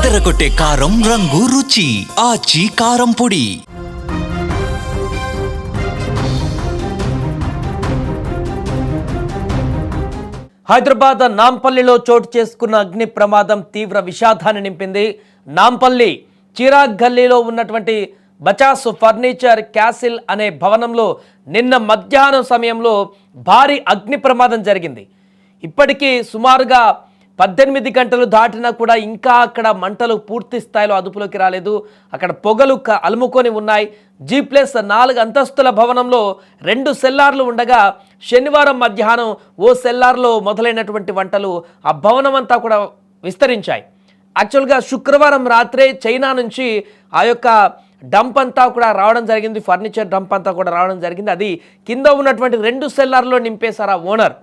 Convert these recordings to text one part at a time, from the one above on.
అదరగొట్టే కారం రంగు రుచి ఆచి కారం పొడి. హైదరాబాద్ నాంపల్లిలో చోటు చేసుకున్న అగ్ని ప్రమాదం తీవ్ర విషాదాన్ని నింపింది. నాంపల్లి చిరాగ్ గల్లీలో ఉన్నటువంటి బచాస్ ఫర్నిచర్ క్యాసిల్ అనే భవనంలో నిన్న మధ్యాహ్నం సమయంలో భారీ అగ్ని ప్రమాదం జరిగింది. ఇప్పటికీ సుమారుగా 18 గంటలు దాటినా కూడా ఇంకా అక్కడ మంటలు పూర్తి స్థాయిలో అదుపులోకి రాలేదు. అక్కడ పొగలు అలుముకొని ఉన్నాయి. G+4 అంతస్తుల భవనంలో 2 సెల్లార్లు ఉండగా శనివారం మధ్యాహ్నం ఓ సెల్లార్లో మొదలైనటువంటి మంటలు ఆ భవనం అంతా కూడా విస్తరించాయి. యాక్చువల్గా శుక్రవారం రాత్రే చైనా నుంచి ఆ యొక్క డంప్ అంతా కూడా రావడం జరిగింది. ఫర్నిచర్ డంప్ అంతా కూడా రావడం జరిగింది. అది కింద ఉన్నటువంటి 2 సెల్లార్లో నింపేశారు ఆ ఓనర్.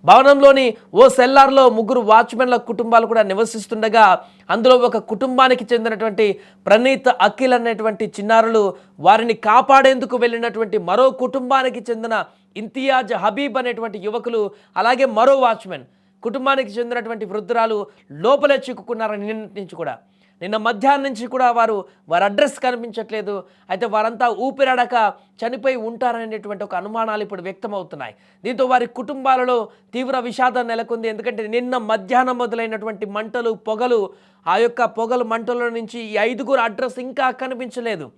భవనంలోని ఓ సెల్లార్లో 3 వాచ్మెన్ల కుటుంబాలు కూడా నివసిస్తుండగా అందులో ఒక కుటుంబానికి చెందినటువంటి ప్రణీత్ అఖిల్ అనేటువంటి చిన్నారులు, వారిని కాపాడేందుకు వెళ్ళినటువంటి మరో కుటుంబానికి చెందిన ఇంతియాజ్ హబీబ్ అనేటువంటి యువకులు, అలాగే మరో వాచ్మెన్ కుటుంబానికి చెందినటువంటి వృద్ధురాలు లోపలే చిక్కుకున్నారని నిన్న కూడా నిన్న మధ్యాహ్నం నుంచి కూడా వారి అడ్రస్ కనిపించట్లేదు. అయితే వారంతా ఊపిరాడక చనిపోయి ఉంటారనేటువంటి ఒక అనుమానాలు ఇప్పుడు వ్యక్తమవుతున్నాయి. దీంతో వారి కుటుంబాలలో తీవ్ర విషాదం నెలకొంది. ఎందుకంటే నిన్న మధ్యాహ్నం మొదలైనటువంటి మంటలు, పొగలు, ఆ యొక్క పొగలు మంటల నుంచి ఈ 5గురు అడ్రస్ ఇంకా కనిపించలేదు.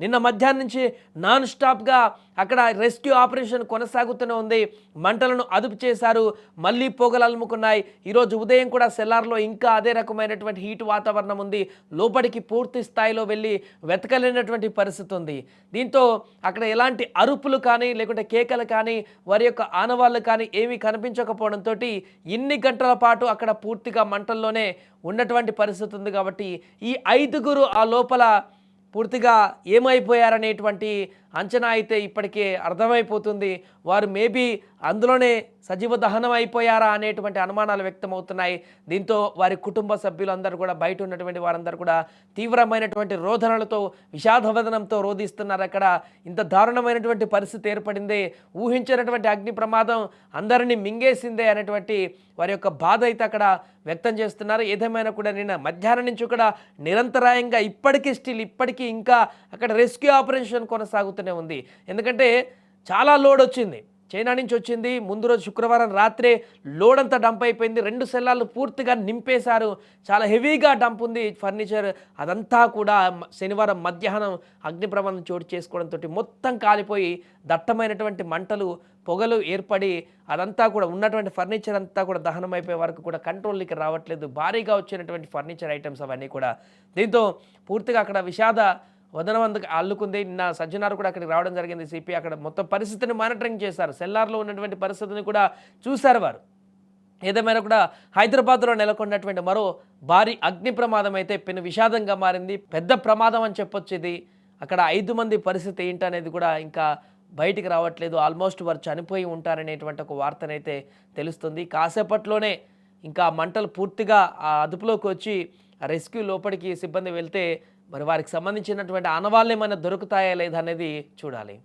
నిన్న మధ్యాహ్నం నుంచి నాన్ స్టాప్గా అక్కడ రెస్క్యూ ఆపరేషన్ కొనసాగుతూనే ఉంది. మంటలను అదుపు చేశారు. మళ్ళీ పొగలు అలుముకున్నాయి. ఈరోజు ఉదయం కూడా సెల్లార్లో ఇంకా అదే రకమైనటువంటి హీట్ వాతావరణం ఉంది. లోపలికి పూర్తి స్థాయిలో వెళ్ళి వెతకలేనటువంటి పరిస్థితి ఉంది. దీంతో అక్కడ ఎలాంటి అరుపులు కానీ లేకుంటే కేకలు కానీ వారి యొక్క ఆనవాళ్ళు కానీ ఏమీ కనిపించకపోవడంతో ఇన్ని గంటల పాటు అక్కడ పూర్తిగా మంటల్లోనే ఉన్నటువంటి పరిస్థితి ఉంది. కాబట్టి ఈ 5గురు ఆ లోపల పూర్తిగా ఏమైపోయారనేటువంటి అంచనా అయితే ఇప్పటికే అర్థమైపోతుంది. వారు మేబీ అందులోనే సజీవ దహనం అయిపోయారా అనేటువంటి అనుమానాలు వ్యక్తమవుతున్నాయి. దీంతో వారి కుటుంబ సభ్యులందరూ కూడా, బయట ఉన్నటువంటి వారందరూ కూడా తీవ్రమైనటువంటి రోదనలతో, విషాదవదనంతో రోధిస్తున్నారు. అక్కడ ఇంత దారుణమైనటువంటి పరిస్థితి ఏర్పడింది, ఊహించినటువంటి అగ్ని ప్రమాదం అందరినీ మింగేసిందే అనేటువంటి వారి యొక్క బాధ అయితే అక్కడ వ్యక్తం చేస్తున్నారు. ఏదేమైనా కూడా నిన్న మధ్యాహ్నం నుంచి కూడా నిరంతరాయంగా ఇప్పటికీ ఇంకా అక్కడ రెస్క్యూ ఆపరేషన్ కొనసాగుతూనే ఉంది. ఎందుకంటే చాలా లోడ్ వచ్చింది, చైనా నుంచి వచ్చింది. ముందు రోజు శుక్రవారం రాత్రే లోడ్ అంతా డంప్ అయిపోయింది. 2 సెల్లార్లు పూర్తిగా నింపేశారు. చాలా హెవీగా డంప్ ఉంది ఫర్నిచర్. అదంతా కూడా శనివారం మధ్యాహ్నం అగ్ని ప్రమాదం చోటు చేసుకోవడంతో మొత్తం కాలిపోయి దట్టమైనటువంటి మంటలు, పొగలు ఏర్పడి అదంతా కూడా ఉన్నటువంటి ఫర్నిచర్ అంతా కూడా దహనం అయిపోయే వరకు కూడా కంట్రోల్కి రావట్లేదు. భారీగా వచ్చినటువంటి ఫర్నిచర్ ఐటమ్స్ అవన్నీ కూడా. దీంతో పూర్తిగా అక్కడ విషాద వదనవంతకు అల్లుకుంది. నిన్న సజ్జనారు కూడా అక్కడికి రావడం జరిగింది. సిపి అక్కడ మొత్తం పరిస్థితిని మానిటరింగ్ చేశారు. సెల్లార్లో ఉన్నటువంటి పరిస్థితిని కూడా చూశారు వారు. ఏదేమైనా కూడా హైదరాబాద్లో నెలకొన్నటువంటి మరో భారీ అగ్ని ప్రమాదం అయితే పెను విషాదంగా మారింది. పెద్ద ప్రమాదం అని చెప్పొచ్చు ఇది. అక్కడ 5 మంది పరిస్థితి ఏంటనేది కూడా ఇంకా బయటికి రావట్లేదు. ఆల్మోస్ట్ వారు చనిపోయి ఉంటారనేటువంటి ఒక వార్తనైతే తెలుస్తుంది. కాసేపట్లోనే ఇంకా మంటలు పూర్తిగా ఆ అదుపులోకి వచ్చి రెస్క్యూ లోపలికి సిబ్బంది వెళ్తే మరి వారికి సంబంధించినటువంటి ఆనవాళ్ళు ఏమైనా దొరుకుతాయా లేదా అనేది చూడాలి.